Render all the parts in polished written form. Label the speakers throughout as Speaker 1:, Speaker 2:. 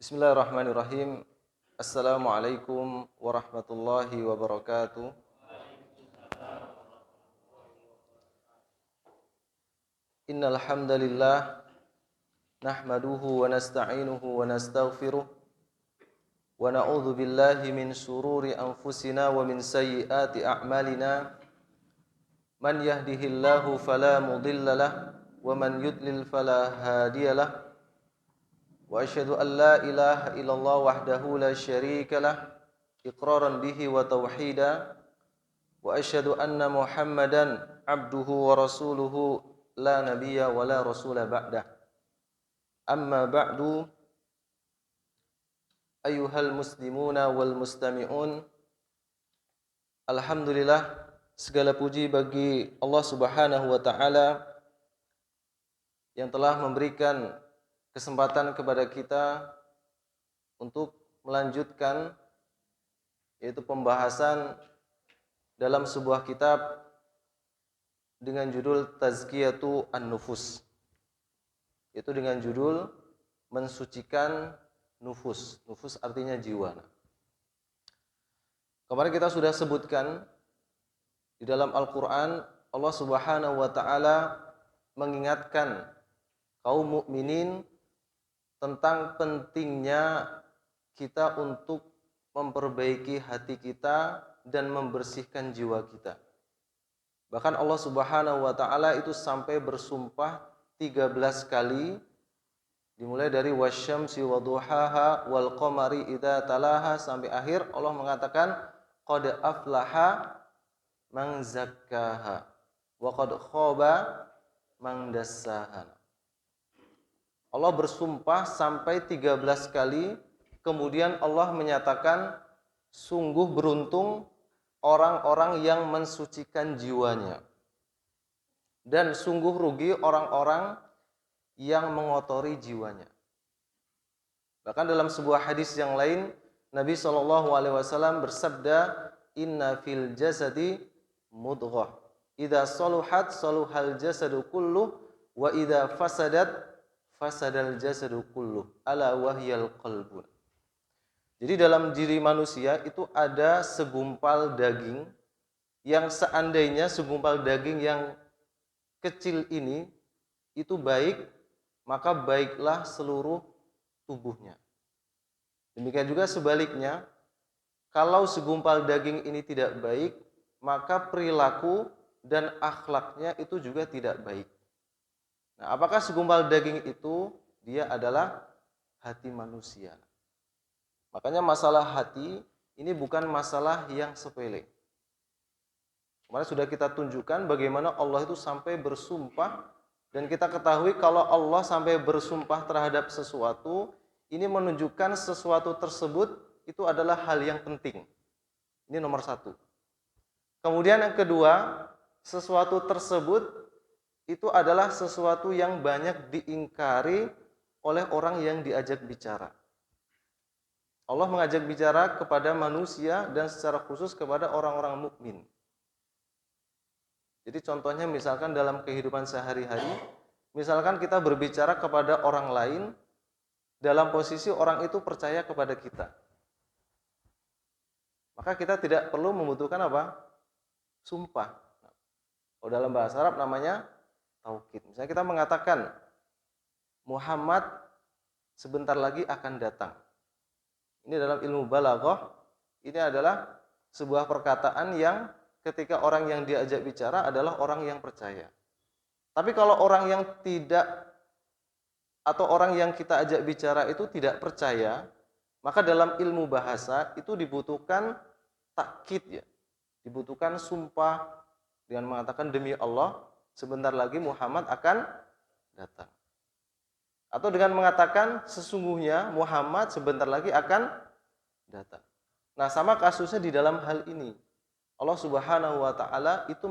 Speaker 1: Bismillahirrahmanirrahim. Assalamualaikum warahmatullahi wabarakatuh. Innal hamdalillah nahmaduhu wa nasta'inuhu wa nastaghfiruh wa na'udzu billahi min shururi anfusina wa min sayyiati a'malina. Man yahdihillahu fala mudilla lahu wa man yudlil fala hadiyalah. Wa asyhadu an la ilaha illallah wahdahu la syarika lah iqraran bihi wa tauhida wa asyhadu anna Muhammadan abduhu wa rasuluhu la nabiyya wa la rasula ba'dah. Amma ba'du, ayyuhal muslimuna wal mustami'un. Alhamdulillah, segala puji bagi Allah Subhanahu wa taala yang telah memberikan kesempatan kepada kita untuk melanjutkan yaitu pembahasan dalam sebuah kitab dengan judul Tazkiyatu An-Nufus, yaitu dengan judul mensucikan nufus. Nufus artinya jiwa. Kemarin kita sudah sebutkan di dalam Al-Quran Allah Subhanahu wa taala mengingatkan kaum mukminin tentang pentingnya kita untuk memperbaiki hati kita dan membersihkan jiwa kita. Bahkan Allah Subhanahu wa taala itu sampai bersumpah 13 kali, dimulai dari wasyamsi waduhaha wal qamari idza talaha sampai akhir Allah mengatakan qad aflaha man zakkaha wa qad khaba man dassaha. Allah bersumpah sampai 13 kali, kemudian Allah menyatakan sungguh beruntung orang-orang yang mensucikan jiwanya, dan sungguh rugi orang-orang yang mengotori jiwanya. Bahkan dalam sebuah hadis yang lain Nabi SAW bersabda, inna fil jasadi mudghah idza saluhat saluhal jasadu kulluh wa idza fasadat fasadal jasadu kulluh ala wahyal qalbun. Jadi dalam diri manusia itu ada segumpal daging yang seandainya segumpal daging yang kecil ini itu baik, maka baiklah seluruh tubuhnya. Demikian juga sebaliknya, kalau segumpal daging ini tidak baik, maka perilaku dan akhlaknya itu juga tidak baik. Nah, apakah segumpal daging itu? Dia adalah hati manusia. Makanya masalah hati ini bukan masalah yang sepele. Kemarin sudah kita tunjukkan bagaimana Allah itu sampai bersumpah, dan kita ketahui kalau Allah sampai bersumpah terhadap sesuatu, ini menunjukkan sesuatu tersebut itu adalah hal yang penting. Ini nomor satu. Kemudian yang kedua, sesuatu tersebut itu adalah sesuatu yang banyak diingkari oleh orang yang diajak bicara. Allah mengajak bicara kepada manusia dan secara khusus kepada orang-orang mukmin. Jadi contohnya misalkan dalam kehidupan sehari-hari, misalkan kita berbicara kepada orang lain dalam posisi orang itu percaya kepada kita. Maka kita tidak perlu membutuhkan apa? Sumpah. Kalau dalam bahasa Arab namanya taukid. Misalnya kita mengatakan Muhammad sebentar lagi akan datang. Ini dalam ilmu balaghah, ini adalah sebuah perkataan yang ketika orang yang diajak bicara adalah orang yang percaya. Tapi kalau orang yang tidak atau orang yang kita ajak bicara itu tidak percaya, maka dalam ilmu bahasa itu dibutuhkan takkid ya. Dibutuhkan sumpah dengan mengatakan demi Allah sebentar lagi Muhammad akan datang. Atau dengan mengatakan sesungguhnya Muhammad sebentar lagi akan datang. Nah, sama kasusnya di dalam hal ini. Allah Subhanahu wa taala itu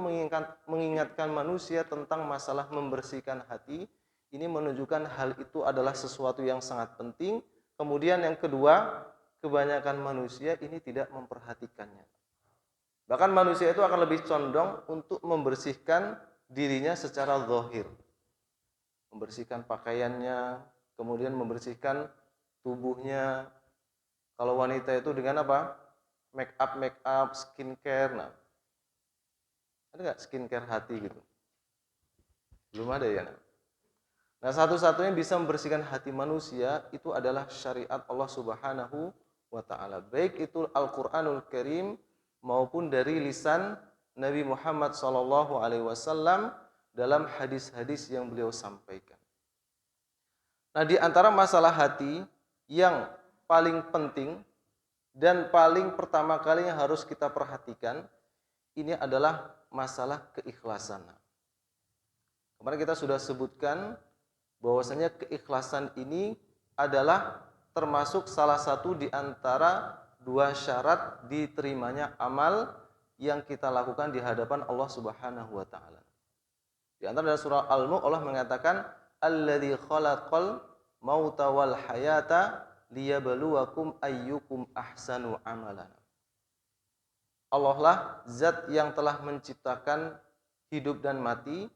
Speaker 1: mengingatkan manusia tentang masalah membersihkan hati. Ini menunjukkan hal itu adalah sesuatu yang sangat penting. Kemudian yang kedua, kebanyakan manusia ini tidak memperhatikannya. Bahkan manusia itu akan lebih condong untuk membersihkan dirinya secara zahir, membersihkan pakaiannya, kemudian membersihkan tubuhnya. Kalau wanita itu dengan apa? Make up, skincare. Nah, ada nggak skincare hati gitu? Belum ada ya. Nah, satu-satunya bisa membersihkan hati manusia itu adalah syariat Allah Subhanahu wa taala. Baik itu Al-Qur'anul Karim maupun dari lisan Nabi Muhammad sallallahu alaihi wasallam dalam hadis-hadis yang beliau sampaikan. Nah, di antara masalah hati yang paling penting dan paling pertama kali yang harus kita perhatikan ini adalah masalah keikhlasan. Kemarin kita sudah sebutkan bahwasanya keikhlasan ini adalah termasuk salah satu di antara dua syarat diterimanya amal yang kita lakukan di hadapan Allah Subhanahu wa taala. Di antara dalam surah Al-Mulk Allah mengatakan alladzi khalaqal mauta wal hayata liyabluwakum ayyukum ahsanu amalan. Allah lah zat yang telah menciptakan hidup dan mati,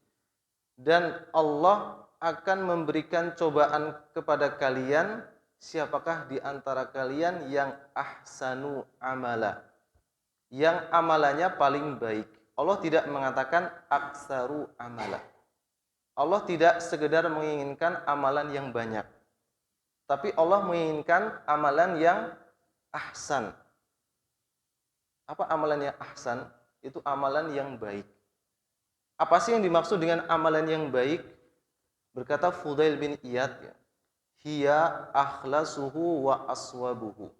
Speaker 1: dan Allah akan memberikan cobaan kepada kalian siapakah di antara kalian yang ahsanu amala, yang amalannya paling baik. Allah tidak mengatakan aksaru amala. Allah tidak sekedar menginginkan amalan yang banyak, tapi Allah menginginkan amalan yang ahsan. Apa amalan yang ahsan? Itu amalan yang baik. Apa sih yang dimaksud dengan amalan yang baik? Berkata Fudail bin Iyad, ya, hiya akhlasuhu wa aswabuhu.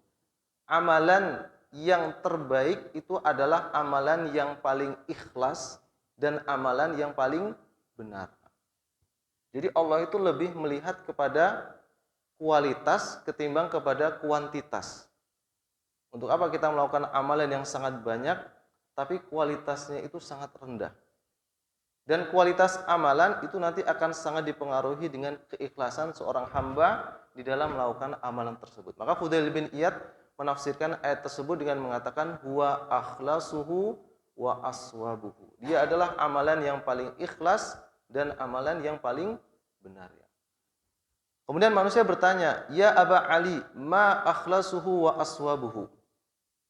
Speaker 1: Amalan yang terbaik itu adalah amalan yang paling ikhlas dan amalan yang paling benar. Jadi Allah itu lebih melihat kepada kualitas ketimbang kepada kuantitas. Untuk apa kita melakukan amalan yang sangat banyak tapi kualitasnya itu sangat rendah? Dan kualitas amalan itu nanti akan sangat dipengaruhi dengan keikhlasan seorang hamba di dalam melakukan amalan tersebut. Maka Fudail bin Iyad menafsirkan ayat tersebut dengan mengatakan huwa akhlasuhu wa aswabuhu. Dia adalah amalan yang paling ikhlas dan amalan yang paling benar. Kemudian manusia bertanya, "Ya Aba Ali, ma akhlasuhu wa aswabuhu?"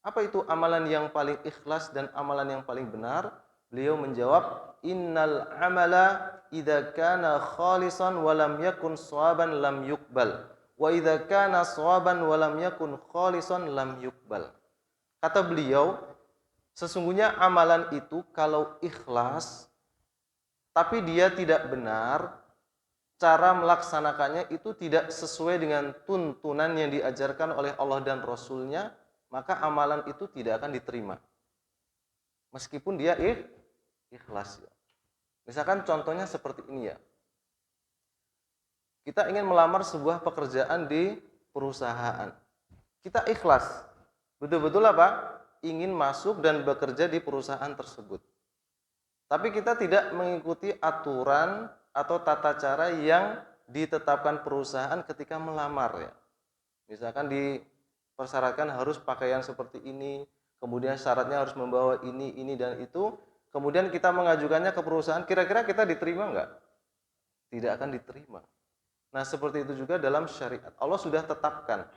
Speaker 1: Apa itu amalan yang paling ikhlas dan amalan yang paling benar? Beliau menjawab, "Innal amala idza kana khalisan wa lam yakun shawaban lam yuqbal, wa idza kana shawaban wa lam yakun khalisan lam yuqbal." Kata beliau, sesungguhnya amalan itu kalau ikhlas tapi dia tidak benar, cara melaksanakannya itu tidak sesuai dengan tuntunan yang diajarkan oleh Allah dan Rasul-Nya, maka amalan itu tidak akan diterima. Meskipun dia ikhlas. Misalkan contohnya seperti ini ya. Kita ingin melamar sebuah pekerjaan di perusahaan. Kita ikhlas. Betul-betul apa? Ingin masuk dan bekerja di perusahaan tersebut. Tapi kita tidak mengikuti aturan atau tata cara yang ditetapkan perusahaan ketika melamar ya. Misalkan dipersyaratkan harus pakaian seperti ini, kemudian syaratnya harus membawa ini dan itu. Kemudian kita mengajukannya ke perusahaan, kira-kira kita diterima enggak? Tidak akan diterima. Nah, seperti itu juga dalam syariat. Allah sudah tetapkan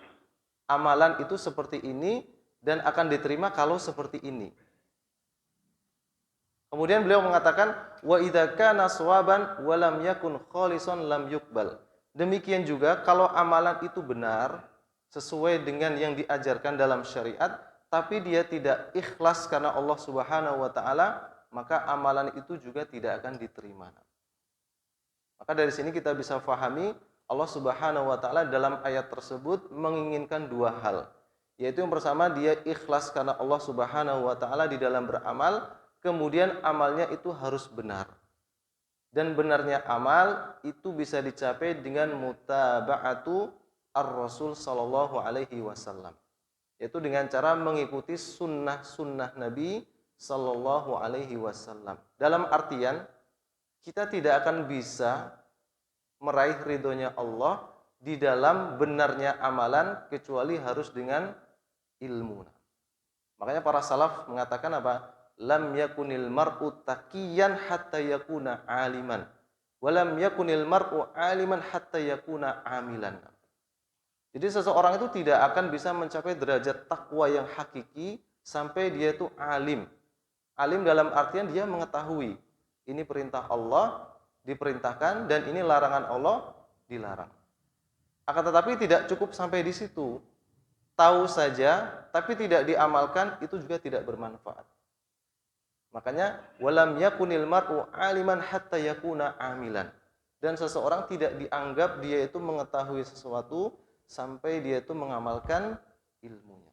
Speaker 1: amalan itu seperti ini dan akan diterima kalau seperti ini. Kemudian beliau mengatakan, wa idza kana shawaban wa lam yakun khalisan lam yuqbal. Demikian juga kalau amalan itu benar sesuai dengan yang diajarkan dalam syariat, tapi dia tidak ikhlas karena Allah Subhanahu wa taala, maka amalan itu juga tidak akan diterima. Maka dari sini kita bisa fahami Allah Subhanahu wa taala dalam ayat tersebut menginginkan dua hal. Yaitu yang pertama, dia ikhlas karena Allah Subhanahu wa taala di dalam beramal, kemudian amalnya itu harus benar. Dan benarnya amal itu bisa dicapai dengan mutaba'atu ar-Rasul sallallahu alaihi wasallam. Yaitu dengan cara mengikuti sunnah-sunnah Nabi sallallahu alaihi wasallam. Dalam artian kita tidak akan bisa meraih ridhonya Allah di dalam benarnya amalan kecuali harus dengan ilmu. Makanya para salaf mengatakan apa? Lam yakunil mar'u taqiyan hatta yakuna aliman. Wa lam yakunil mar'u aliman hatta yakuna amilan. Jadi seseorang itu tidak akan bisa mencapai derajat takwa yang hakiki sampai dia itu alim. Alim dalam artian dia mengetahui ini perintah Allah diperintahkan dan ini larangan Allah dilarang. Akan tetapi tidak cukup sampai di situ. Tahu saja tapi tidak diamalkan itu juga tidak bermanfaat. Makanya walam yakunil mar'u aliman hatta yakuna amilan. Dan seseorang tidak dianggap dia itu mengetahui sesuatu sampai dia itu mengamalkan ilmunya.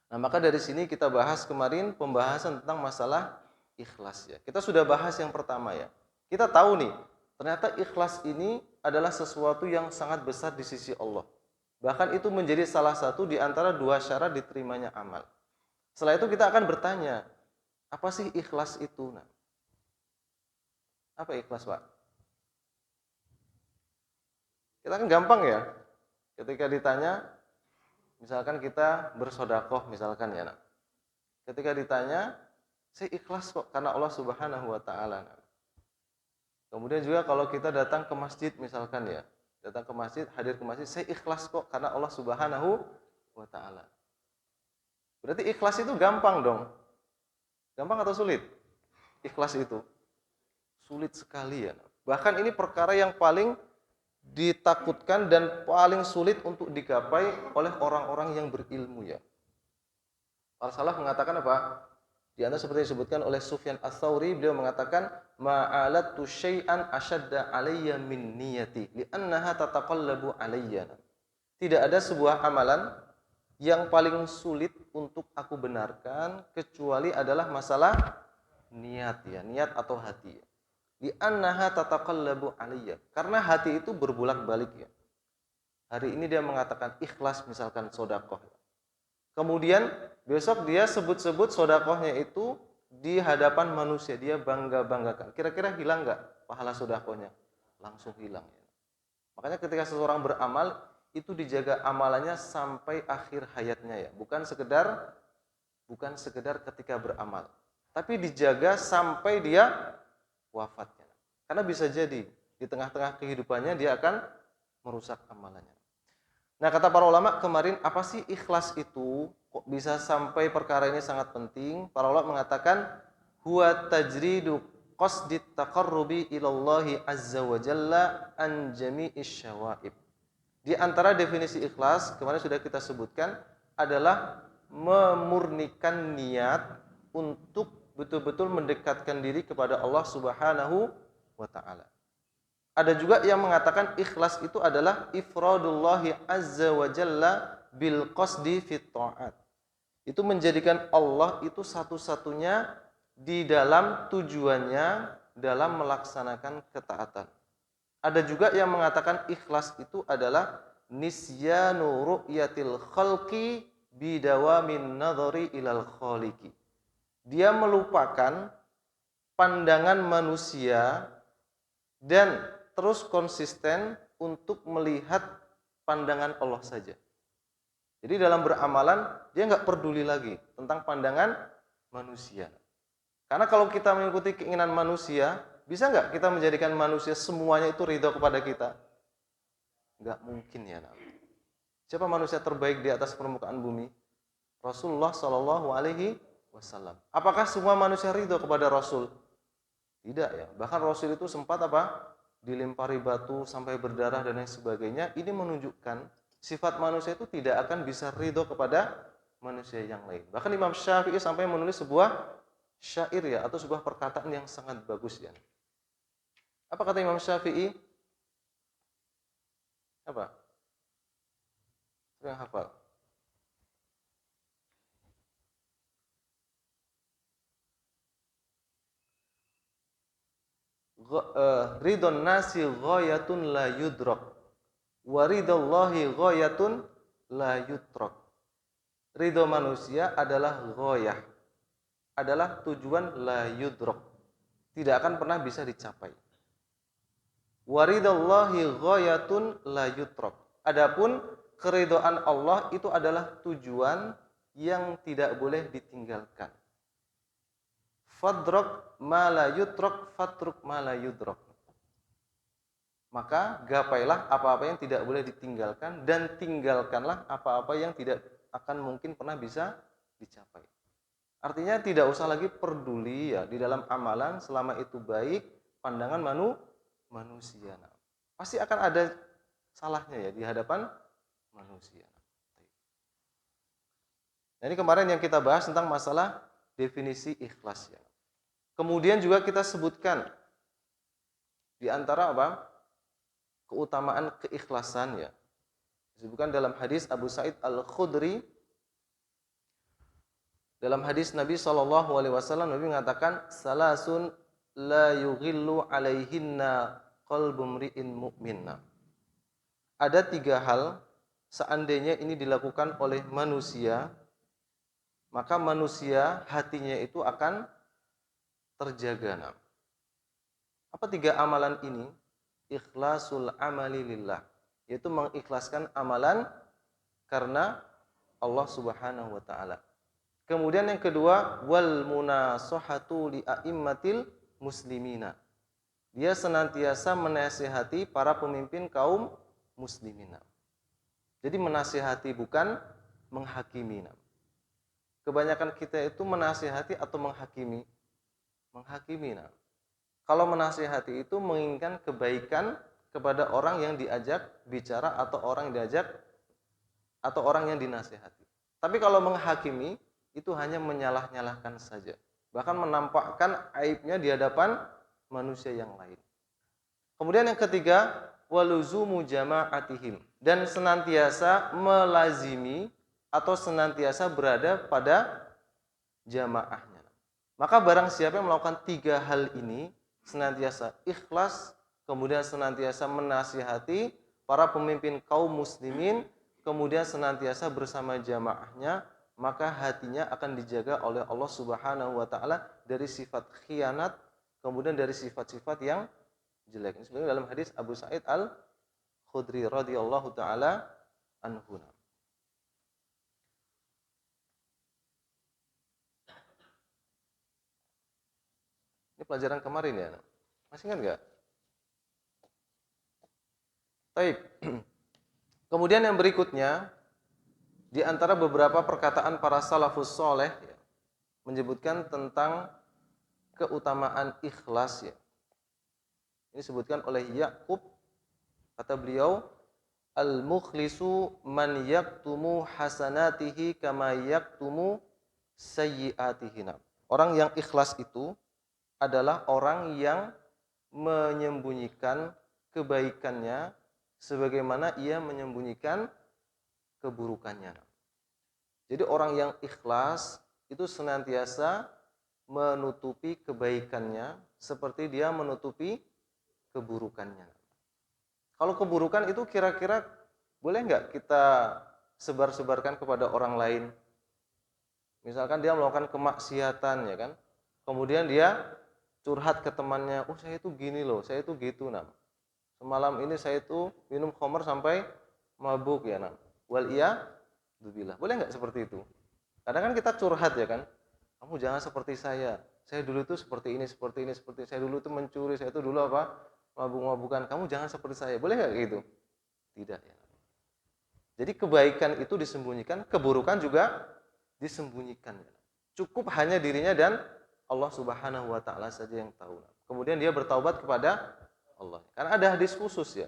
Speaker 1: Nah, maka dari sini kita bahas kemarin pembahasan tentang masalah ikhlas ya. Kita sudah bahas yang pertama ya. Kita tahu nih, ternyata ikhlas ini adalah sesuatu yang sangat besar di sisi Allah. Bahkan itu menjadi salah satu di antara dua syarat diterimanya amal. Setelah itu kita akan bertanya, apa sih ikhlas itu? Nah, apa ikhlas, Pak? Kita kan gampang ya. Ketika ditanya, misalkan kita bersodakoh misalkan ya. Nah. Ketika ditanya, saya ikhlas kok karena Allah Subhanahu wa taala. Nah. Kemudian juga kalau kita datang ke masjid misalkan ya. Datang ke masjid, hadir ke masjid, saya ikhlas kok karena Allah Subhanahu wa taala. Berarti ikhlas itu gampang dong. Gampang atau sulit? Ikhlas itu sulit sekali ya. Bahkan ini perkara yang paling ditakutkan dan paling sulit untuk digapai oleh orang-orang yang berilmu ya. Para salaf mengatakan apa? Di antara seperti disebutkan oleh Sufyan Ats-Tsauri, beliau mengatakan ma'alatu syai'an asyadda alayya min niyati li'annaha tataqallabu alayya. Tidak ada sebuah amalan yang paling sulit untuk aku benarkan kecuali adalah masalah niat ya, niat atau hati ya. Li'annaha tataqallabu alayya. Karena hati itu berbolak-balik ya. Hari ini dia mengatakan ikhlas misalkan sedekah. Kemudian besok dia sebut-sebut sedekahnya itu di hadapan manusia, dia bangga-banggakan. Kira-kira hilang enggak pahala sedekahnya? Langsung hilang ya. Makanya ketika seseorang beramal itu dijaga amalannya sampai akhir hayatnya ya. Bukan sekedar ketika beramal, tapi dijaga sampai dia wafatnya. Karena bisa jadi di tengah-tengah kehidupannya dia akan merusak amalannya. Nah, kata para ulama kemarin, apa sih ikhlas itu? Kok bisa sampai perkara ini sangat penting? Para ulama mengatakan huwa tajridu qasdit taqarrubi ilallahi azza wa jalla an jami'is syawaib. Di antara definisi ikhlas kemarin sudah kita sebutkan adalah memurnikan niat untuk betul-betul mendekatkan diri kepada Allah Subhanahu wa taala. Ada juga yang mengatakan ikhlas itu adalah ifradullahi azza wa jalla bil qasdi fit ta'at. Itu menjadikan Allah itu satu-satunya di dalam tujuannya dalam melaksanakan ketaatan. Ada juga yang mengatakan ikhlas itu adalah nisyanu ru'yatil khalqi bidawamin nadhari ilal khaliqi. Dia melupakan pandangan manusia dan terus konsisten untuk melihat pandangan Allah saja. Jadi dalam beramalan dia nggak peduli lagi tentang pandangan manusia. Karena kalau kita mengikuti keinginan manusia, bisa nggak kita menjadikan manusia semuanya itu ridho kepada kita? Nggak mungkin ya. Siapa manusia terbaik di atas permukaan bumi? Rasulullah Shallallahu Alaihi Wasallam. Apakah semua manusia ridho kepada Rasul? Tidak ya. Bahkan Rasul itu sempat apa? Dilempari batu sampai berdarah dan lain sebagainya. Ini menunjukkan sifat manusia itu tidak akan bisa ridho kepada manusia yang lain. Bahkan Imam Syafi'i sampai menulis sebuah syair ya, atau sebuah perkataan yang sangat bagus ya. Apa kata Imam Syafi'i? Apa? Yang hafal? Ridon nasi ghayatun la yudrak wa ridallahi ghayatun la yutrak. Ridho manusia adalah ghayah, adalah tujuan la yudrak, tidak akan pernah bisa dicapai. Wa ridallahi ghayatun la yutrak. Adapun keridhaan Allah itu adalah tujuan yang tidak boleh ditinggalkan. Fadrok ma la yutrak, fatruk ma la yudrak. maka gapailah apa-apa yang tidak boleh ditinggalkan dan tinggalkanlah apa-apa yang tidak akan mungkin pernah bisa dicapai. Artinya tidak usah lagi peduli ya di dalam amalan selama itu baik pandangan manusia. Nah, pasti akan ada salahnya ya di hadapan manusia. Nah, ini kemarin yang kita bahas tentang masalah definisi ikhlas ya. Kemudian juga kita sebutkan di antara apa? Keutamaan keikhlasan ya. Disebutkan dalam hadis Abu Sa'id Al-Khudri, dalam hadis Nabi SAW, Nabi mengatakan salasun la yughillu alaihinna qalbu mri'in mu'min. Ada 3 hal seandainya ini dilakukan oleh manusia, maka manusia hatinya itu akan terjaga. Apa 3 amalan ini? Ikhlasul amali lillah, yaitu mengikhlaskan amalan karena Allah Subhanahu wa taala. Kemudian yang kedua, wal munasahatu li a'immatil muslimina. Dia senantiasa menasihati para pemimpin kaum muslimina. Jadi menasihati bukan menghakimi. Kebanyakan kita itu menasihati atau menghakimi? Menghakimi. Kalau menasihati itu menginginkan kebaikan kepada orang yang diajak bicara atau orang yang diajak atau orang yang dinasihati. Tapi kalau menghakimi itu hanya menyalah-nyalahkan saja. Bahkan menampakkan aibnya di hadapan manusia yang lain. Kemudian yang ketiga, waluzumu jama'atihim, dan senantiasa melazimi atau senantiasa berada pada jamaahnya. Maka barang siapa yang melakukan 3 hal ini, senantiasa ikhlas, kemudian senantiasa menasihati para pemimpin kaum muslimin, kemudian senantiasa bersama jamaahnya, maka hatinya akan dijaga oleh Allah Subhanahu wa taala dari sifat khianat, kemudian dari sifat-sifat yang jelek. Ini sebenarnya dalam hadis Abu Sa'id Al-Khudri radhiyallahu taala anhu. Ini pelajaran kemarin ya. Masih ingat enggak? Baik. Kemudian yang berikutnya, di antara beberapa perkataan para salafus soleh ya, menyebutkan tentang keutamaan ikhlas ya. Ini disebutkan oleh Ya'qub, kata beliau, al-mukhlisu man yaktumu hasanatihi kama yaktumu sayyiatihi. Orang yang ikhlas itu adalah orang yang menyembunyikan kebaikannya sebagaimana ia menyembunyikan keburukannya. Jadi orang yang ikhlas itu senantiasa menutupi kebaikannya seperti dia menutupi keburukannya. Kalau keburukan itu kira-kira boleh nggak kita sebar-sebarkan kepada orang lain? Misalkan dia melakukan kemaksiatan ya kan, kemudian dia curhat ke temannya, oh saya itu gini loh, saya itu gitu semalam ini saya itu minum khamr sampai mabuk ya wal iyadzubillah. Boleh nggak seperti itu? Kadang kan kita curhat ya kan, kamu jangan seperti saya dulu itu seperti ini, saya dulu itu mencuri, saya itu dulu apa, mabuk-mabukan, kamu jangan seperti saya. Boleh nggak gitu? Tidak ya. Jadi kebaikan itu disembunyikan, keburukan juga disembunyikan. Cukup hanya dirinya dan Allah Subhanahu wa taala saja yang tahu. Kemudian dia bertaubat kepada Allah. Karena ada hadis khusus ya.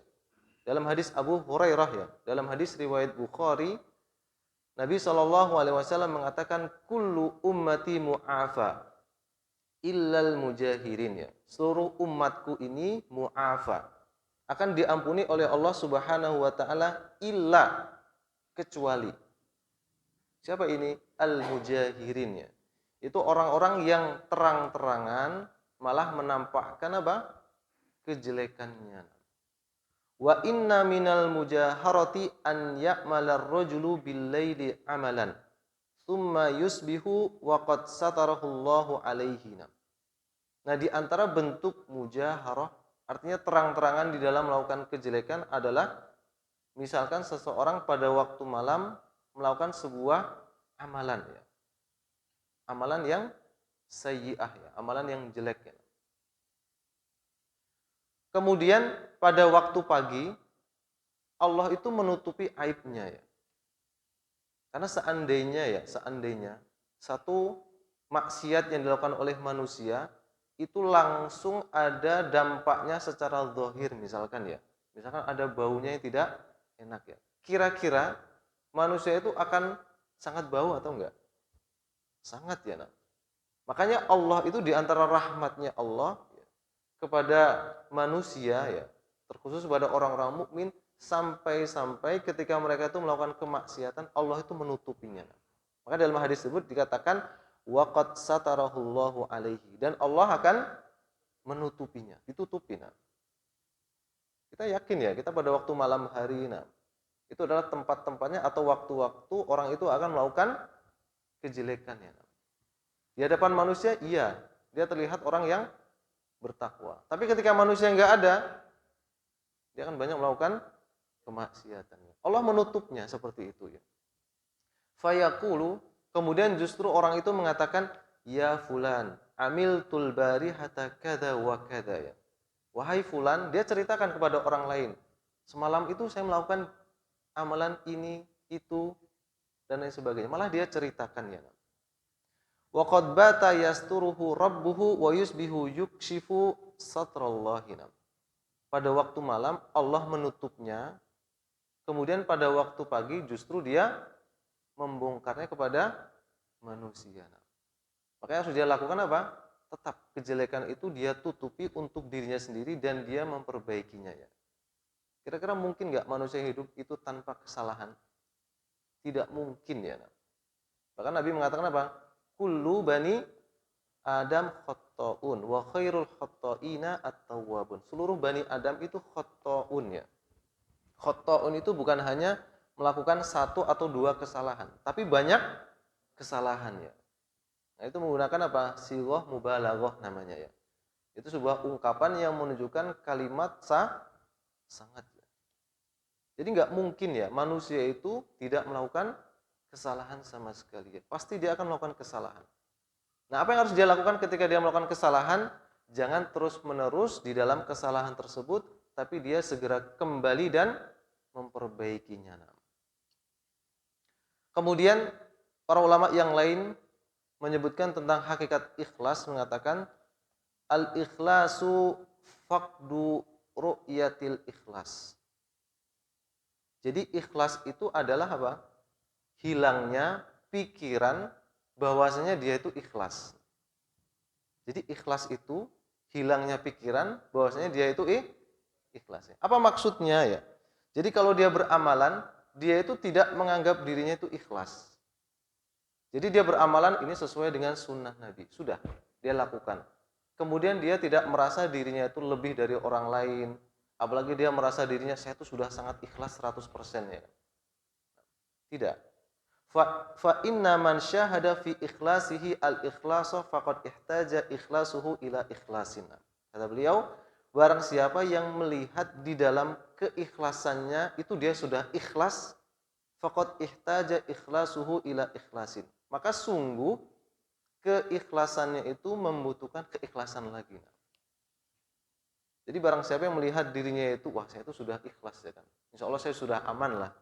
Speaker 1: Dalam hadis Abu Hurairah ya, dalam hadis riwayat Bukhari, Nabi SAW mengatakan kullu ummati mu'afa illal mujahirin ya. Seluruh umatku ini mu'afa, akan diampuni oleh Allah Subhanahu wa taala illa, kecuali siapa ini? Al-mujahirin ya. Itu orang-orang yang terang-terangan malah menampakkan apa? Kejelekannya. Wa inna minal mujaharati an ya'malar rajulu bil-laili amalan thumma yusbihu wa qad satarahullahu alaihi. Nah, di antara bentuk mujaharah, artinya terang-terangan di dalam melakukan kejelekan adalah misalkan seseorang pada waktu malam melakukan sebuah amalan ya. Amalan yang sayyi'ah ya, amalan yang jelek ya. Kemudian pada waktu pagi Allah itu menutupi aibnya ya. Karena seandainya satu maksiat yang dilakukan oleh manusia itu langsung ada dampaknya secara zahir misalkan ya. Misalkan ada baunya yang tidak enak ya. Kira-kira manusia itu akan sangat bau atau enggak? Sangat ya. Nah. Makanya Allah itu di antara rahmatnya Allah ya, kepada manusia ya, terkhusus kepada orang-orang mukmin sampai-sampai ketika mereka itu melakukan kemaksiatan Allah itu menutupinya. Maka dalam hadis tersebut dikatakan waqad satarahullahu alaihi dan Allah akan menutupinya, ditutupin. Nah. Kita yakin ya, kita pada waktu malam hari itu adalah tempat-tempatnya atau waktu-waktu orang itu akan melakukan kejelekan ya. Di hadapan manusia iya, dia terlihat orang yang bertakwa. Tapi ketika manusia enggak ada, dia akan banyak melakukan kemaksiatan. Allah menutupnya seperti itu ya. Fayaqulu, kemudian justru orang itu mengatakan, ya fulan, amiltul barihata kada wa kada ya. Wahai fulan, dia ceritakan kepada orang lain. Semalam itu saya melakukan amalan ini, itu, dan lain sebagainya. Malah dia ceritakan ya. Wa qad bata yasturuhu rabbuhu wa yusbihu yukshifu satrallahi. Pada waktu malam Allah menutupnya, kemudian pada waktu pagi justru dia membongkarnya kepada manusia. Makanya harus dia lakukan apa? Tetap kejelekan itu dia tutupi untuk dirinya sendiri dan dia memperbaikinya ya. Kira-kira mungkin nggak manusia hidup itu tanpa kesalahan? Tidak mungkin ya. Bahkan Nabi mengatakan apa? Kullu bani Adam khotta'un wa khairul khotta'ina at-tawwabun. Seluruh bani Adam itu khotta'un ya. Khotta'un itu bukan hanya melakukan satu atau dua kesalahan, tapi banyak kesalahan ya. Nah, itu menggunakan apa? Sighah mubalaghah namanya ya. Itu sebuah ungkapan yang menunjukkan kalimat sangat ya. Jadi nggak mungkin ya manusia itu tidak melakukan kesalahan sama sekali ya. Pasti dia akan melakukan kesalahan. Nah, apa yang harus dia lakukan ketika dia melakukan kesalahan? Jangan terus-menerus di dalam kesalahan tersebut, tapi dia segera kembali dan memperbaikinya. Kemudian para ulama yang lain menyebutkan tentang hakikat ikhlas, mengatakan al-ikhlasu faqdu ru'yatil ikhlas. Jadi ikhlas itu adalah apa? Hilangnya pikiran bahwasanya dia itu ikhlas. Jadi ikhlas itu hilangnya pikiran bahwasanya dia itu ikhlas. Apa maksudnya ya? Jadi kalau dia beramalan, dia itu tidak menganggap dirinya itu ikhlas. Jadi dia beramalan ini sesuai dengan sunnah Nabi. Sudah, dia lakukan. Kemudian dia tidak merasa dirinya itu lebih dari orang lain. Apalagi dia merasa dirinya saya itu sudah sangat ikhlas 100% ya. Tidak. Fa inna man syahada fi ikhlasihi al-ikhlasa faqad ihtaja ikhlasuhu ila ikhlasin. Kata beliau, barang siapa yang melihat di dalam keikhlasannya itu dia sudah ikhlas, faqad ihtaja ikhlasuhu ila ikhlasin. Maka sungguh keikhlasannya itu membutuhkan keikhlasan lagi. Jadi barang siapa yang melihat dirinya itu, wah saya itu sudah ikhlas ya kan. Insya Allah saya sudah aman lah.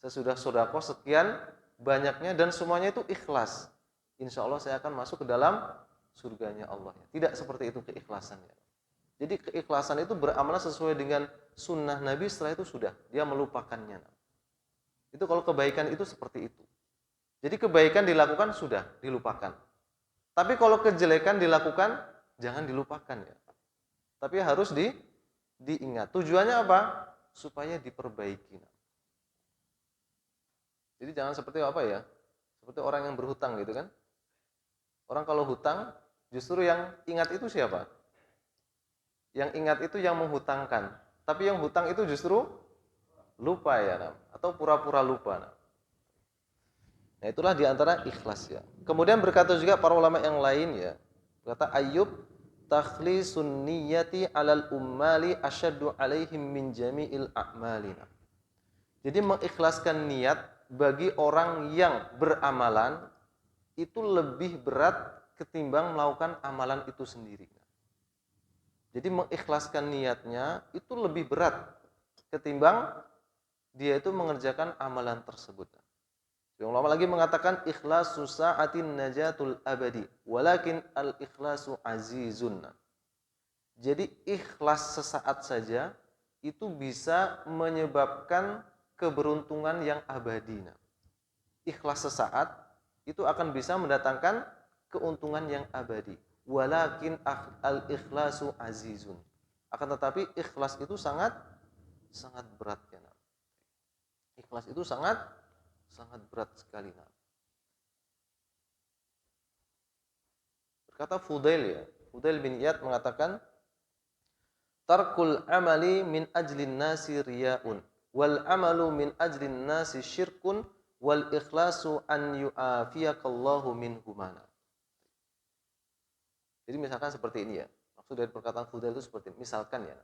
Speaker 1: Saya sudah sedekah sekian banyaknya dan semuanya itu ikhlas. Insya Allah saya akan masuk ke dalam surganya Allah. Tidak seperti itu keikhlasannya. Jadi keikhlasan itu beramal sesuai dengan sunnah Nabi, setelah itu sudah dia melupakannya. Itu kalau kebaikan itu seperti itu. Jadi kebaikan dilakukan sudah dilupakan. Tapi kalau kejelekan dilakukan jangan dilupakan ya. Tapi harus diingat. Tujuannya apa? Supaya diperbaiki. Jadi jangan seperti apa ya? Seperti orang yang berhutang gitu kan. Orang kalau hutang justru yang ingat itu siapa? Yang ingat itu yang menghutangkan. Tapi yang hutang itu justru lupa ya, atau pura-pura lupa. Nah, itulah diantara ikhlas ya. Kemudian berkata juga para ulama yang lain ya. Kata Ayyub, takhlisun niyyati 'alal ummali asyaddu 'alaihim min jami'il a'malina. Jadi mengikhlaskan niat bagi orang yang beramalan itu lebih berat ketimbang melakukan amalan itu sendiri. Jadi mengikhlaskan niatnya itu lebih berat ketimbang dia itu mengerjakan amalan tersebut. Yang ulama lagi mengatakan ikhlasu sa'atin najatul abadi, walakin al-ikhlasu azizun. Jadi ikhlas sesaat saja itu bisa menyebabkan keberuntungan yang abadi. Ikhlas sesaat itu akan bisa mendatangkan keuntungan yang abadi. Walakin al-ikhlasu azizun. Akan tetapi ikhlas itu sangat sangat berat ya. Ikhlas itu sangat sangat berat sekali. Berkata Fudail ya, Fudail bin Iyad mengatakan tarkul amali min ajlin nasi riya'un wal amalu min ajlin nasi syirkun wal ikhlasu an yu'afiyakallahu min humana. Jadi misalkan seperti ini ya. Maksud dari perkataan Fudail itu seperti ini. Misalkan ya.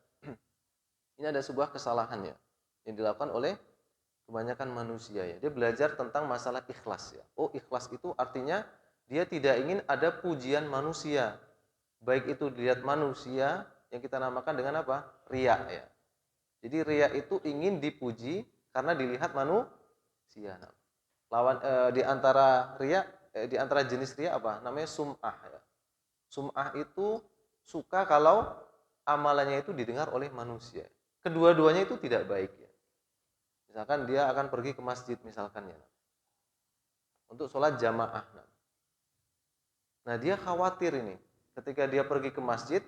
Speaker 1: Ini ada sebuah kesalahan ya yang dilakukan oleh kebanyakan manusia ya. Dia belajar tentang masalah ikhlas ya. Oh, ikhlas itu artinya dia tidak ingin ada pujian manusia. Baik itu dilihat manusia yang kita namakan dengan apa? Riya ya. Jadi riya itu ingin dipuji karena dilihat manusia. Lawan di antara riya di antara jenis riya apa? Namanya sum'ah ya. Sum'ah itu suka kalau amalannya itu didengar oleh manusia. Kedua-duanya itu tidak baik ya. Misalkan dia akan pergi ke masjid misalkan ya. Untuk sholat jamaah. Nah dia khawatir ini. Ketika dia pergi ke masjid,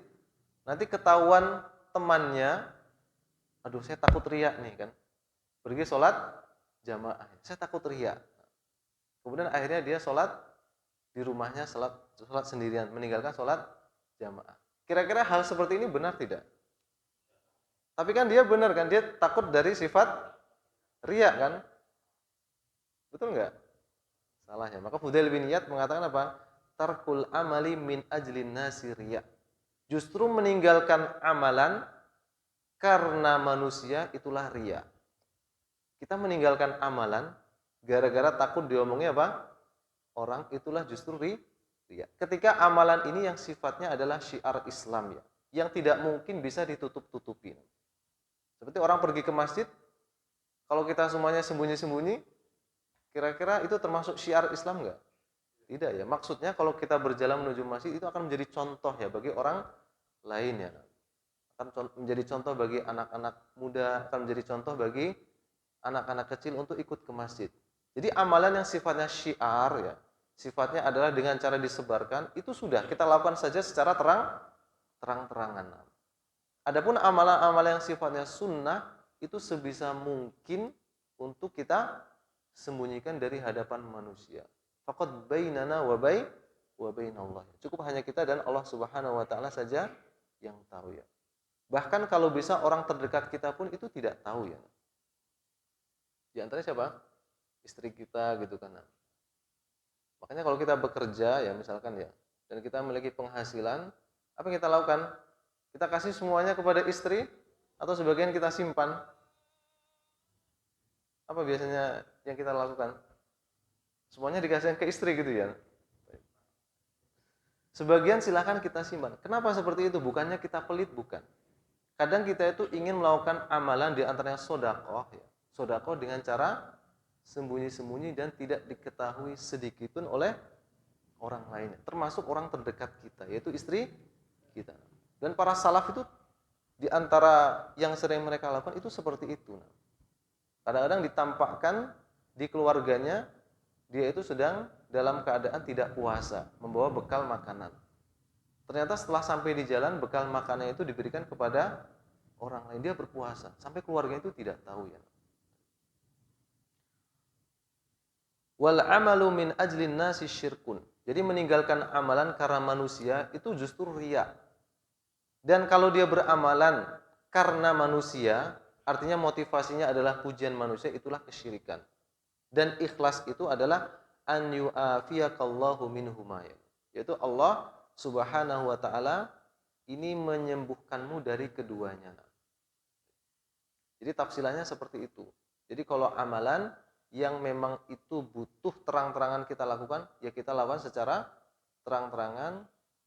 Speaker 1: nanti ketahuan temannya, aduh saya takut riya nih kan. Pergi sholat jamaah. Saya takut riya. Kemudian akhirnya dia sholat di rumahnya, sholat sendirian, meninggalkan sholat jamaah. Kira-kira hal seperti ini benar tidak? Tapi kan dia benar kan, dia takut dari sifat riya kan? Betul nggak? Salah ya. Maka Fudail bin Iyad mengatakan apa? Tarkul amali min ajlin nasi riya. Justru meninggalkan amalan karena manusia itulah riya. Kita meninggalkan amalan gara-gara takut diomongnya apa? Orang itulah justru riya. Ketika amalan ini yang sifatnya adalah syiar Islam ya, yang tidak mungkin bisa ditutup-tutupi. Seperti orang pergi ke masjid, kalau kita semuanya sembunyi-sembunyi, kira-kira itu termasuk syiar Islam enggak? Tidak ya. Maksudnya kalau kita berjalan menuju masjid itu akan menjadi contoh ya bagi orang lain ya. Akan menjadi contoh bagi anak-anak muda, akan menjadi contoh bagi anak-anak kecil untuk ikut ke masjid. Jadi amalan yang sifatnya syiar ya, sifatnya adalah dengan cara disebarkan, itu sudah kita lakukan saja secara terang-terangan. Adapun amalan-amalan yang sifatnya sunnah itu sebisa mungkin untuk kita sembunyikan dari hadapan manusia. Faqad bainana wa bainallah. Cukup hanya kita dan Allah Subhanahu wa taala saja yang tahu ya. Bahkan kalau bisa orang terdekat kita pun itu tidak tahu ya. Di antaranya siapa? Istri kita gitu kan. Makanya kalau kita bekerja ya misalkan ya, dan kita memiliki penghasilan, apa yang kita lakukan? Kita kasih semuanya kepada istri atau sebagian kita simpan? Apa biasanya yang kita lakukan? Semuanya dikasihkan ke istri gitu ya. Sebagian silakan kita simpan. Kenapa seperti itu? Bukannya kita pelit, bukan. Kadang kita itu ingin melakukan amalan di antaranya sedekah ya. Sedekah dengan cara sembunyi-sembunyi dan tidak diketahui sedikitpun oleh orang lain, termasuk orang terdekat kita, yaitu istri kita. Dan para salaf itu di antara yang sering mereka lakukan itu seperti itu. Kadang-kadang ditampakkan di keluarganya dia itu sedang dalam keadaan tidak puasa, membawa bekal makanan. Ternyata setelah sampai di jalan bekal makanan itu diberikan kepada orang lain, dia berpuasa, sampai keluarga itu tidak tahu ya. Wal amalu min ajlin nasi syirkun. Jadi meninggalkan amalan karena manusia itu justru riya. Dan kalau dia beramalan karena manusia, artinya motivasinya adalah pujian manusia, itulah kesyirikan. Dan ikhlas itu adalah an yu'afiyakallahu minhuma, yaitu Allah Subhanahu wa taala ini menyembuhkanmu dari keduanya. Jadi tafsilannya seperti itu. Jadi kalau amalan yang memang itu butuh terang-terangan kita lakukan, ya kita lakukan secara terang-terangan.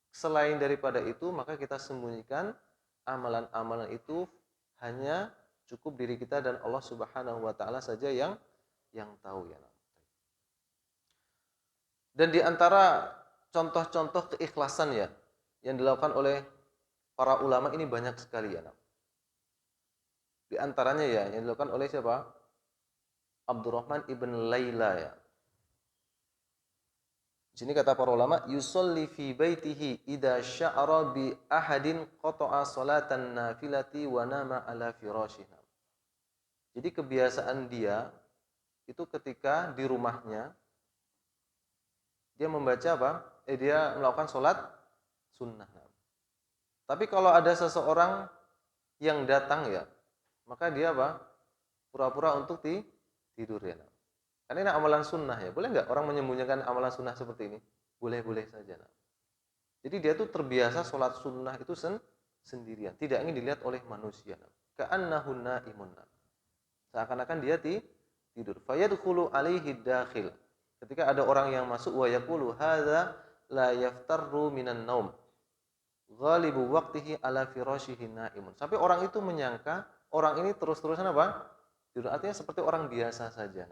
Speaker 1: Selain daripada itu, maka kita sembunyikan amalan-amalan itu hanya cukup diri kita dan Allah Subhanahu wa taala saja yang tahu ya. Dan di antara contoh-contoh keikhlasan ya yang dilakukan oleh para ulama ini banyak sekali ya. Di antaranya ya yang dilakukan oleh siapa? Abdurrahman ibn Laila ya. Di sini kata para ulama, yusolli fi baitihi idza sya'ara bi ahadin qata'a salatan nafilati wa nama ala firashihi. Jadi kebiasaan dia itu ketika di rumahnya dia membaca apa? Dia melakukan sholat sunnah. Tapi kalau ada seseorang yang datang ya, maka dia apa? Pura-pura untuk tidur ya. Karena ini amalan sunnah ya. Boleh nggak orang menyembunyikan amalan sunnah seperti ini? Boleh-boleh saja. Jadi dia tuh terbiasa sholat sunnah itu sendirian. Tidak ingin dilihat oleh manusia. Ka'annahu na'imun. Seakan-akan dia tidur. Fayadkhulu alaihi dakhil. Ketika ada orang yang masuk wa yaqulu hadza la yaftarru minan naum. Ghalibu waqtihi ala firashihi na'imun. Sampai orang itu menyangka orang ini terus-terusan apa? Tidur. Artinya seperti orang biasa saja.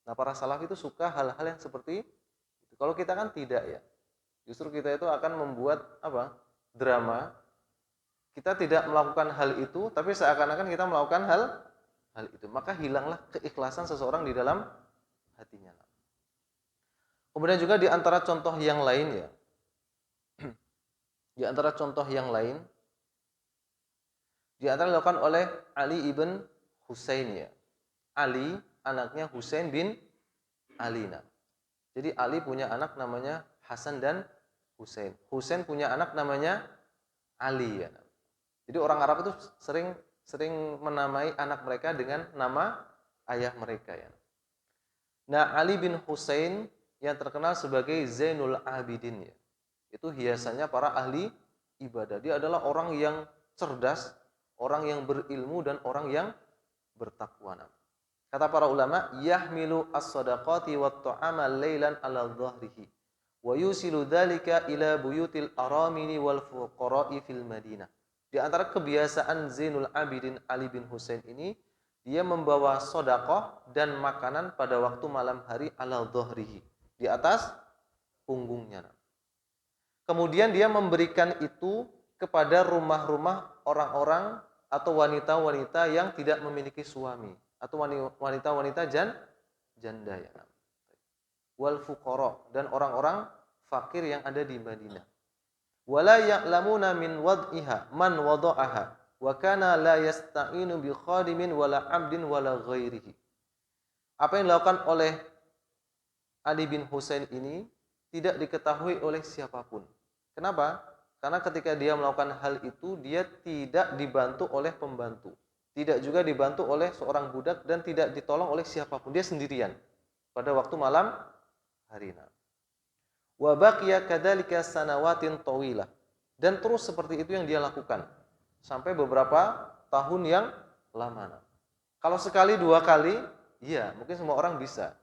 Speaker 1: Nah, para salaf itu suka hal-hal yang seperti itu. Kalau kita kan tidak ya. Justru kita itu akan membuat apa? Drama. Kita tidak melakukan hal itu, tapi seakan-akan kita melakukan hal itu. Maka hilanglah keikhlasan seseorang di dalam hatinya. Kemudian juga di antara contoh yang lain ya. Di antara contoh yang lain di antara dilakukan oleh Ali ibn Husain ya. Ali anaknya Husain bin Ali. Jadi Ali punya anak namanya Hasan dan Husain. Husain punya anak namanya Ali ya. Jadi orang Arab itu sering menamai anak mereka dengan nama ayah mereka ya. Nah, Ali bin Husain yang terkenal sebagai Zainul Abidin ya. Itu hiasannya para ahli ibadah. Dia adalah orang yang cerdas, orang yang berilmu dan orang yang bertakwa. Kata para ulama, yahmilu as-sadaqati wat ta'ama lailan 'ala dhahrihi wa yusilu dzalika ila buyutil aramini wal fuqara'i fil Madinah. Di antara kebiasaan Zainul Abidin Ali bin Husain ini, dia membawa sedekah dan makanan pada waktu malam hari 'ala dhahrihi, di atas punggungnya. Kemudian dia memberikan itu kepada rumah-rumah orang-orang atau wanita-wanita yang tidak memiliki suami atau wanita-wanita janda ya. Wal fuqara dan orang-orang fakir yang ada di Madinah. Wala ya'lamuna min wad'iha man wada'aha wa kana la yasta'inu bi khadimin wala 'abdin wala ghairihi. Apa yang dilakukan oleh Ali bin Husain ini tidak diketahui oleh siapapun. Kenapa? Karena ketika dia melakukan hal itu, dia tidak dibantu oleh pembantu. Tidak juga dibantu oleh seorang budak dan tidak ditolong oleh siapapun. Dia sendirian pada waktu malam hari. Wa baqiya kadzalika sanawatin tawilah. Dan terus seperti itu yang dia lakukan sampai beberapa tahun yang lama. Kalau sekali dua kali, iya, mungkin semua orang bisa.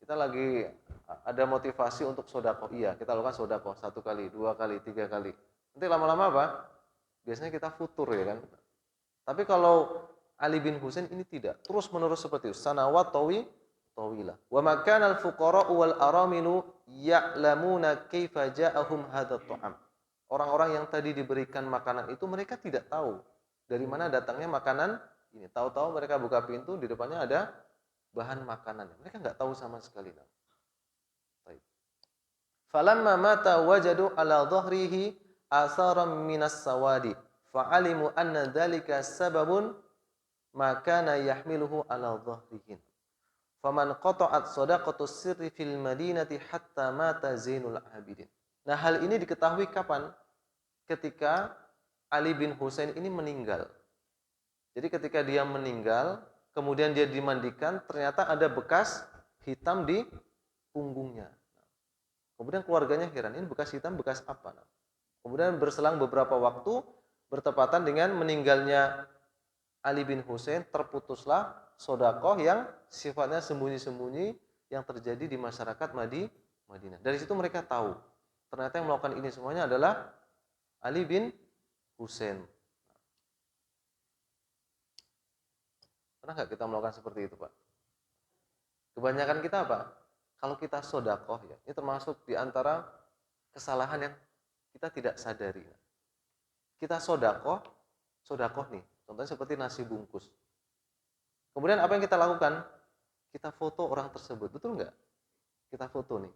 Speaker 1: Kita lagi ada motivasi untuk sedekah. Iya, kita lakukan sedekah 1 kali, 2 kali, 3 kali. Nanti lama-lama apa? Biasanya kita futur ya kan. Tapi kalau Ali bin Husain ini tidak, terus-menerus seperti itu. Sanawat tawilah. Wa makana al-fuqara wal aramilu ya'lamuna kaifa ja'ahum hadzal ta'am. Orang-orang yang tadi diberikan makanan itu mereka tidak tahu dari mana datangnya makanan ini. Tahu-tahu mereka buka pintu, di depannya ada bahan makanan. Mereka nggak tahu sama sekali. Baik. Falamma mata wajadu ala dhahrihi atharan minas sawadi fa'alimu anna dzalika sababun ma kana yahmiluhu ala dhahrihi. Faman qata'at shadaqatus sirri fil madinati hatta mata Zainul Abidin. Nah, hal ini diketahui kapan? Ketika Ali bin Husain ini meninggal. Jadi ketika dia meninggal, kemudian dia dimandikan, ternyata ada bekas hitam di punggungnya. Kemudian keluarganya heran, ini bekas hitam, bekas apa? Kemudian berselang beberapa waktu, bertepatan dengan meninggalnya Ali bin Husain, terputuslah sedekah yang sifatnya sembunyi-sembunyi yang terjadi di masyarakat Madinah. Dari situ mereka tahu, ternyata yang melakukan ini semuanya adalah Ali bin Husain. Pernah nggak kita melakukan seperti itu, Pak? Kebanyakan kita apa? Kalau kita sodakoh ya, ini termasuk di antara kesalahan yang kita tidak sadari. Kita sodakoh nih, contohnya seperti nasi bungkus. Kemudian apa yang kita lakukan? Kita foto orang tersebut, betul nggak? Kita foto nih.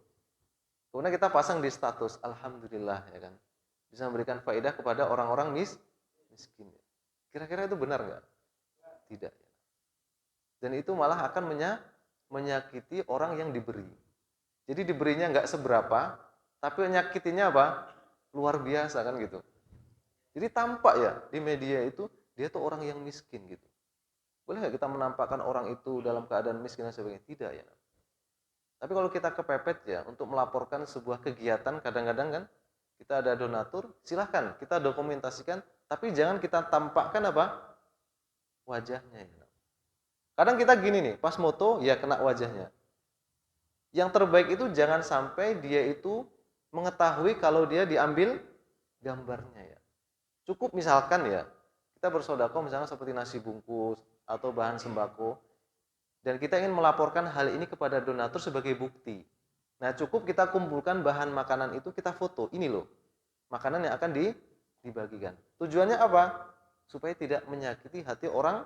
Speaker 1: Kemudian kita pasang di status, alhamdulillah ya kan. Bisa memberikan faedah kepada orang-orang miskin. Kira-kira itu benar nggak? Tidak. Dan itu malah akan menyakiti orang yang diberi. Jadi diberinya nggak seberapa, tapi menyakitinya apa? Luar biasa kan gitu. Jadi tampak ya di media itu dia tuh orang yang miskin gitu. Boleh nggak kita menampakkan orang itu dalam keadaan miskin dan sebagainya? Tidak ya. Tapi kalau kita kepepet ya untuk melaporkan sebuah kegiatan, kadang-kadang kan kita ada donatur, silahkan kita dokumentasikan, tapi jangan kita tampakkan apa? Wajahnya ya. Kadang kita gini nih, pas moto ya kena wajahnya. Yang terbaik itu jangan sampai dia itu mengetahui kalau dia diambil gambarnya ya. Cukup misalkan ya, kita bersedekah misalnya seperti nasi bungkus atau bahan sembako, dan kita ingin melaporkan hal ini kepada donatur sebagai bukti. Nah, cukup kita kumpulkan bahan makanan itu, kita foto. Ini loh, makanan yang akan dibagikan. Tujuannya apa? Supaya tidak menyakiti hati orang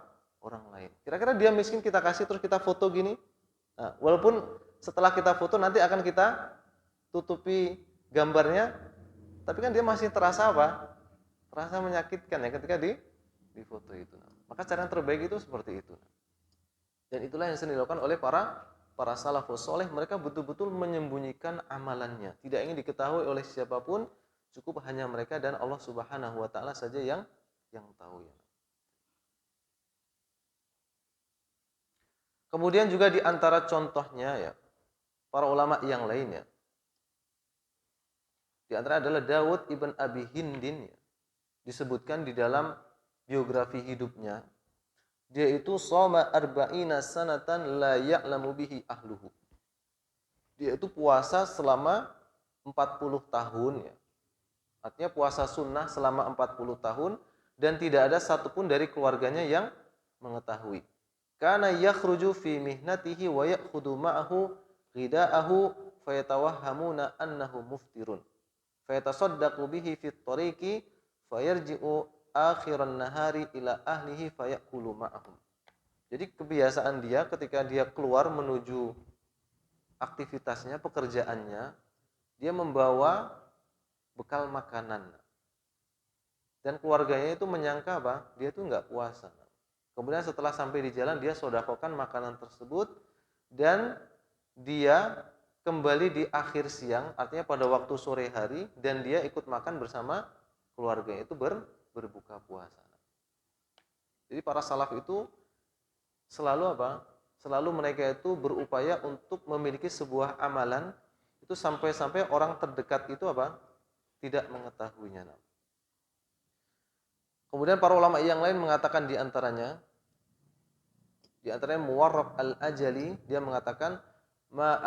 Speaker 1: lain. Kira-kira dia miskin kita kasih terus kita foto gini. Nah, walaupun setelah kita foto nanti akan kita tutupi gambarnya, tapi kan dia masih terasa apa? Terasa menyakitkan ya ketika di foto itu. Maka cara yang terbaik itu seperti itu. Dan itulah yang sering dilakukan oleh para salafus soleh. Mereka betul-betul menyembunyikan amalannya. Tidak ingin diketahui oleh siapapun. Cukup hanya mereka dan Allah Subhanahu wa taala saja yang tahu ya. Kemudian juga di antara contohnya ya, para ulama yang lainnya. Di antara adalah Dawud ibn Abi Hindin ya. Disebutkan di dalam biografi hidupnya. Dia itu shoma arba'ina sanatan la ya'lamu bihi ahluhu. Dia itu puasa selama 40 tahun ya. Artinya puasa sunnah selama 40 tahun dan tidak ada satupun dari keluarganya yang mengetahui. Kana yakhruju fi mihnatihi wa ya'khudhu ma'ahu ghida'ahu fayatawahhamuna annahu muftirun. Fayatasaddaqu bihi fit tariqi fayarji'u akhiran nahari ila ahlihi fayakulu ma'ahum. Jadi kebiasaan dia ketika dia keluar menuju aktivitasnya, pekerjaannya, dia membawa bekal makanan. Dan keluarganya itu menyangka apa? Dia itu nggak puasa. Kemudian setelah sampai di jalan dia sodakokan makanan tersebut dan dia kembali di akhir siang, artinya pada waktu sore hari, dan dia ikut makan bersama keluarganya itu berbuka puasa. Jadi para salaf itu selalu apa? Selalu mereka itu berupaya untuk memiliki sebuah amalan itu sampai-sampai orang terdekat itu apa? Tidak mengetahuinya. Kemudian para ulama yang lain mengatakan di antaranya Muwarraq al-Ajali, dia mengatakan ma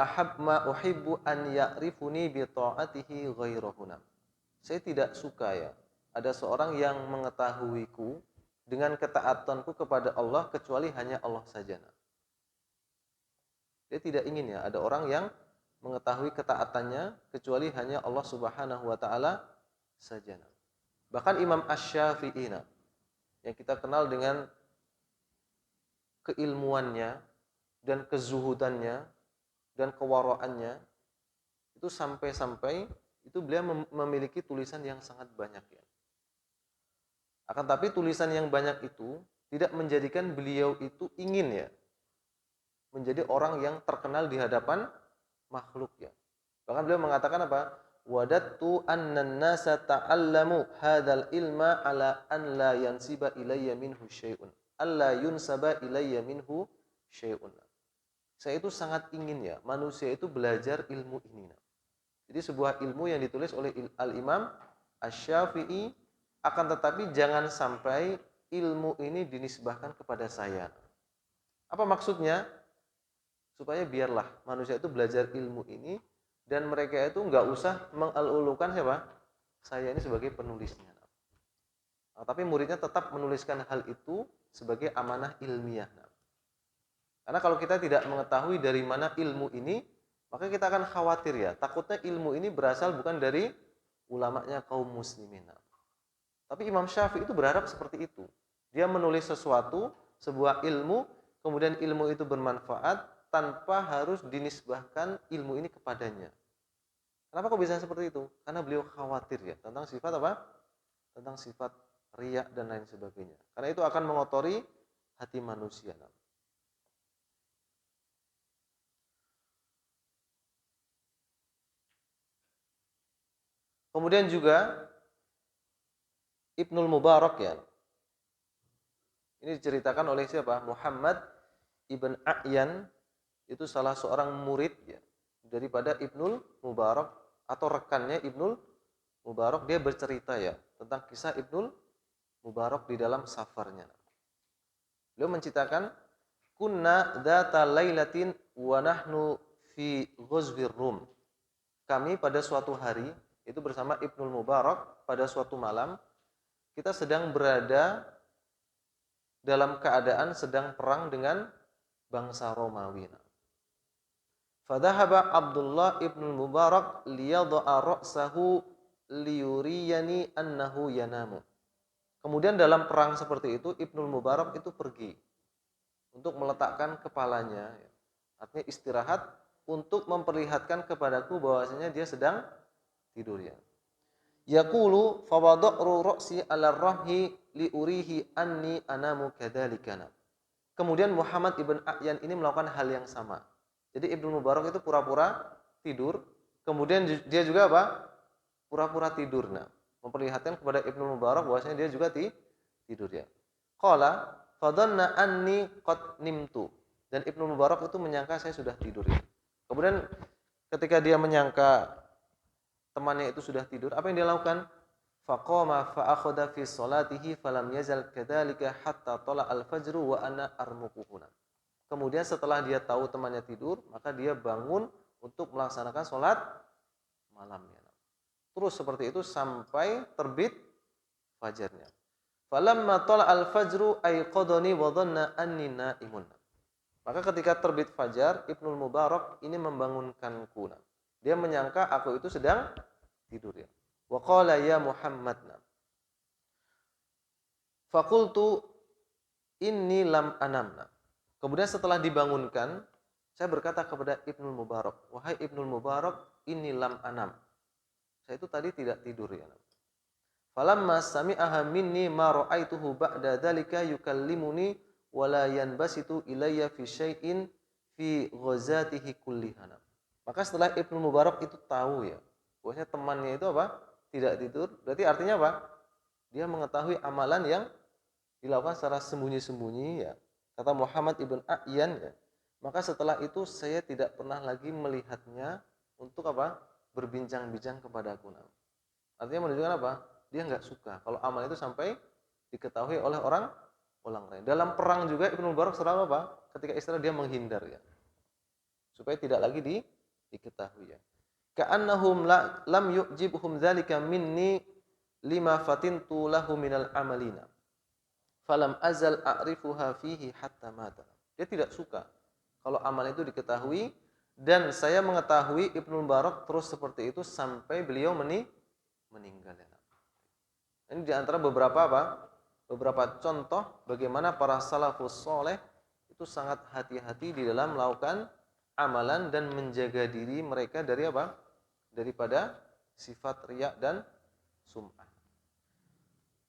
Speaker 1: uhibbu an ya'rifuni bi ta'atihi ghairahuna. Saya tidak suka ya ada seorang yang mengetahuiku dengan ketaatanku kepada Allah kecuali hanya Allah saja. Dia tidak ingin ya ada orang yang mengetahui ketaatannya kecuali hanya Allah Subhanahu wa taala saja. Bahkan Imam Asy-Syafi'i yang kita kenal dengan keilmuannya dan kezuhudannya dan kewaraannya itu sampai-sampai itu beliau memiliki tulisan yang sangat banyak ya. Akan tapi tulisan yang banyak itu tidak menjadikan beliau itu ingin ya menjadi orang yang terkenal di hadapan makhluk ya. Bahkan beliau mengatakan apa? Wadattu annan nasa ta'allamu hadzal ilma ala an la yansiba ilayya minhu syai'un. Alla yunsaba ilayya minhu syai'un. Saya itu sangat ingin ya manusia itu belajar ilmu ini. Jadi sebuah ilmu yang ditulis oleh Al-Imam Asy-Syafi'i, akan tetapi jangan sampai ilmu ini dinisbahkan kepada saya. Apa maksudnya? Supaya biarlah manusia itu belajar ilmu ini dan mereka itu nggak usah mengelulukan siapa? Saya ini sebagai penulisnya. tapi muridnya tetap menuliskan hal itu sebagai amanah ilmiah. Karena kalau kita tidak mengetahui dari mana ilmu ini, maka kita akan khawatir ya. Takutnya ilmu ini berasal bukan dari ulamanya kaum muslimin. Tapi Imam Syafi'i itu berharap seperti itu. Dia menulis sesuatu, sebuah ilmu, kemudian ilmu itu bermanfaat tanpa harus dinisbahkan ilmu ini kepadanya. Kenapa kok bisa seperti itu? Karena beliau khawatir ya tentang sifat apa? Tentang sifat riya dan lain sebagainya. Karena itu akan mengotori hati manusia. Kemudian juga Ibnul Mubarak ya. Ini diceritakan oleh siapa? Muhammad ibn A'yan, itu salah seorang murid ya daripada Ibnul Mubarak atau rekannya Ibnul Mubarak. Dia bercerita ya tentang kisah Ibnul Mubarak di dalam safarnya. Beliau menceritakan, kunna dzata lailatin wa nahnu fi ghazwir Rum. Kami pada suatu hari itu bersama Ibnul Mubarak pada suatu malam kita sedang berada dalam keadaan sedang perang dengan bangsa Romawi. Fadhahaba Abdullah ibn Mubarak liyadha'a ra'sahu liyuriyani annahu yanamu. Kemudian dalam perang seperti itu Ibnul Mubarak itu pergi untuk meletakkan kepalanya, artinya istirahat untuk memperlihatkan kepadaku bahwasanya dia sedang tidur ya. Yaqulu fawada'ru ra'si 'ala rahhi liurihi anni anamu kadzalika. Kemudian Muhammad ibn A'yan ini melakukan hal yang sama. Jadi Ibnu Mubarak itu pura-pura tidur, kemudian dia juga apa? Pura-pura tidur. Nah, memperlihatkan kepada Ibnu Mubarak bahwasanya dia juga tidur ya. Qala fadanna anni qad nimtu. Dan Ibnu Mubarak itu menyangka saya sudah tidur ya. Kemudian ketika dia menyangka temannya itu sudah tidur, apa yang dia lakukan? Faqama fa akhadha fi sholatihi falam yazal kadzalika hatta tala al-fajru wa ana armuquhuna. Kemudian setelah dia tahu temannya tidur, maka dia bangun untuk melaksanakan sholat malamnya. Terus seperti itu sampai terbit fajarnya. Falamma tala al-fajru ayqadani wa dhanna anni naimun. Maka ketika terbit fajar, Ibnul Mubarak ini membangunkanku. Dia menyangka aku itu sedang tidur ya. Wa qala ya Muhammad. Faqultu inni lam anamna. Kemudian setelah dibangunkan, saya berkata kepada Ibnul Mubarak, wahai Ibnul Mubarak, inni lam anam. Saya itu tadi tidak tidur ya. Falamma sami'aha minni ma ra'aituhu ba'da dzalika yukallimuni wa la yanbasitu ilayya fi syai'in fi ghazatihi kullihana. Maka setelah Ibnu Mubarak itu tahu ya, bahwasanya temannya itu apa? Tidak tidur. Berarti artinya apa? Dia mengetahui amalan yang dilakukan secara sembunyi-sembunyi ya. Kata Muhammad ibn A'yan ya. Maka setelah itu saya tidak pernah lagi melihatnya untuk apa? Berbincang-bincang kepadaku. Artinya menunjukkan apa? Dia nggak suka kalau amal itu sampai diketahui oleh orang lain. Dalam perang juga Ibnu Mubarak selalu apa? Ketika istirahat dia menghindar ya. Supaya tidak lagi diketahui ya. Ka'annahum lam yu'jibhum dzalika minni lima fatintu lahu minal amalina. Falam azal a'rifuha fihi hatta mata. Dia tidak suka kalau amal itu diketahui dan saya mengetahui Ibnu Mubarak terus seperti itu sampai beliau meninggal. Ini di antara beberapa apa? Beberapa contoh bagaimana para salafus soleh itu sangat hati-hati di dalam melakukan amalan dan menjaga diri mereka dari apa? Daripada sifat riya dan sum'ah.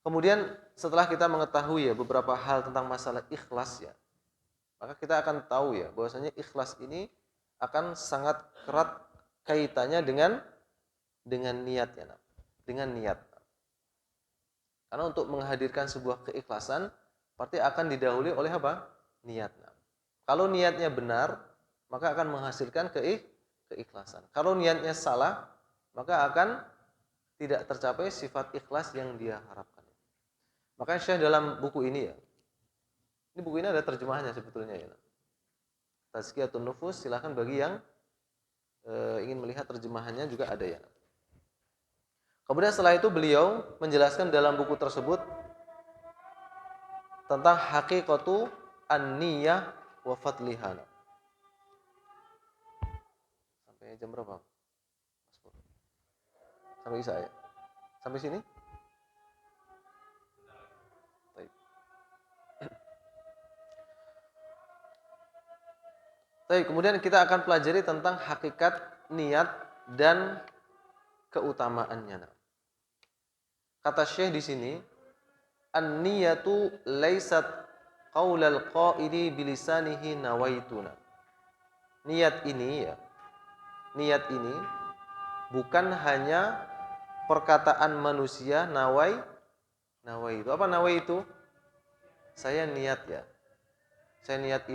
Speaker 1: Kemudian setelah kita mengetahui ya beberapa hal tentang masalah ikhlas ya, maka kita akan tahu ya bahwasanya ikhlas ini akan sangat erat kaitannya dengan niat ya, dengan niat. Karena untuk menghadirkan sebuah keikhlasan pasti akan didahului oleh apa? Niat. Kalau niatnya benar, maka akan menghasilkan keikhlasan. Kalau niatnya salah, maka akan tidak tercapai sifat ikhlas yang dia harapkan. Makanya Syekh dalam buku ini ya, ini buku ini ada terjemahannya sebetulnya ya. Tazkiyatun Nufus, silakan bagi yang ingin melihat terjemahannya juga ada ya. Kemudian setelah itu beliau menjelaskan dalam buku tersebut tentang hakikatu an-niyah wa fadliha. Sampai jam berapa? Sampai Isya ya? Sampai sini? Baik. Baik, kemudian kita akan pelajari tentang hakikat niat dan keutamaannya. Kata Syekh di sini, an-niyatu laisat qaulal qaili bilisanihi nawaituna. Niat ini bukan hanya perkataan manusia nawai itu. Apa nawai itu? Saya niat ya. Saya niat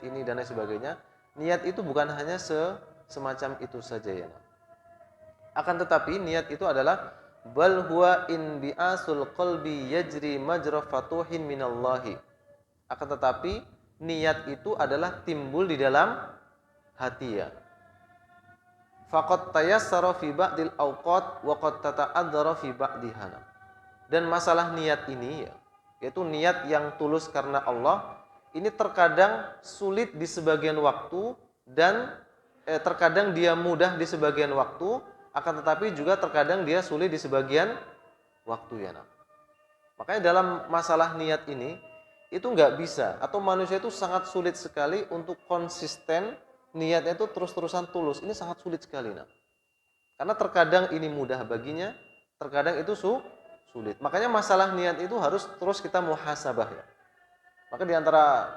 Speaker 1: ini dan lain sebagainya. Niat itu bukan hanya semacam itu saja ya. Akan tetapi niat itu adalah bal huwa inbiasul qalbi yajri majra fatuhin minallahi. Akan tetapi niat itu adalah timbul di dalam hati ya. Faqad tayassara fi ba'dil awqat wa qad tata'adzara fi ba'diha. Dan masalah niat ini ya, yaitu niat yang tulus karena Allah, ini terkadang sulit di sebagian waktu dan terkadang dia mudah di sebagian waktu, akan tetapi juga terkadang dia sulit di sebagian waktu ya. Makanya dalam masalah niat ini itu nggak bisa, atau manusia itu sangat sulit sekali untuk konsisten niatnya itu terus-terusan tulus. Ini sangat sulit sekali karena terkadang ini mudah baginya, terkadang itu sulit. Makanya masalah niat itu harus terus kita muhasabah ya. Maka di antara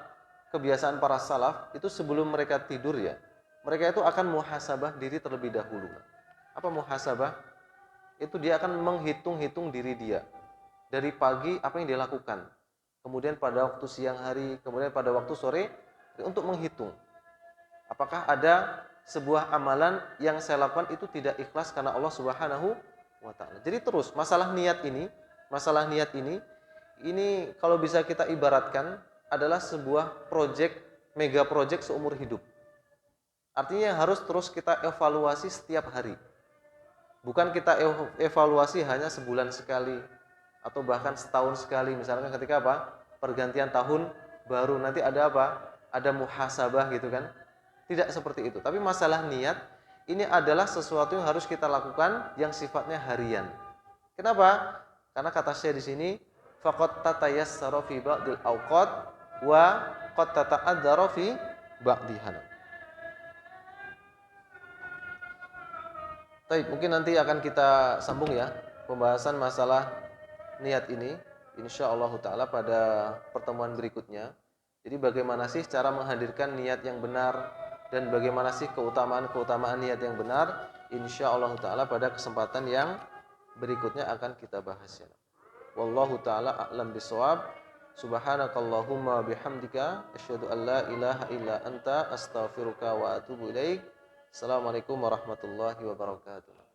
Speaker 1: kebiasaan para salaf itu sebelum mereka tidur ya, mereka itu akan muhasabah diri terlebih dahulu. Apa muhasabah? Itu dia akan menghitung-hitung diri dia. Dari pagi apa yang dia lakukan. Kemudian pada waktu siang hari, kemudian pada waktu sore, untuk menghitung. Apakah ada sebuah amalan yang saya lakukan itu tidak ikhlas karena Allah Subhanahu wa ta'ala. Jadi terus masalah niat ini kalau bisa kita ibaratkan adalah sebuah mega project seumur hidup. Artinya harus terus kita evaluasi setiap hari. Bukan kita evaluasi hanya sebulan sekali atau bahkan setahun sekali. Misalkan ketika apa? Pergantian tahun baru nanti ada apa? Ada muhasabah gitu kan. Tidak seperti itu. Tapi masalah niat ini adalah sesuatu yang harus kita lakukan yang sifatnya harian. Kenapa? Karena kata saya di sini faqad tatayassara fi ba'dil awqat wa qad tata'adzara fi ba'diha. Baik, mungkin nanti akan kita sambung ya pembahasan masalah niat ini insyaallah taala pada pertemuan berikutnya. Jadi bagaimana sih cara menghadirkan niat yang benar dan bagaimana sih keutamaan niat yang benar, insyaallah taala pada kesempatan yang berikutnya akan kita bahas ya. Wallahu taala a'lam bishawab. Subhanakallahumma bihamdika asyhadu an la ilaha illa anta astaghfiruka wa atubu ilaik. Assalamualaikum warahmatullahi wabarakatuh.